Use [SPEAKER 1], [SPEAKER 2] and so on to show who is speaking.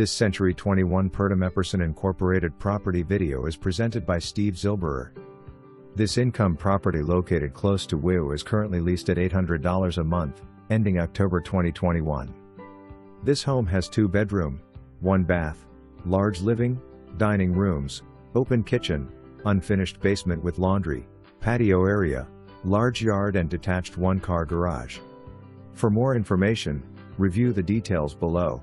[SPEAKER 1] This Century 21 Purdum-Epperson Incorporated property video is presented by Steve Silberer. This income property located close to WIU is currently leased at $800 a month, ending October 2021. This home has 2-bedroom, 1-bath, large living, dining rooms, open kitchen, unfinished basement with laundry, patio area, large yard and detached 1-car garage. For more information, review the details below.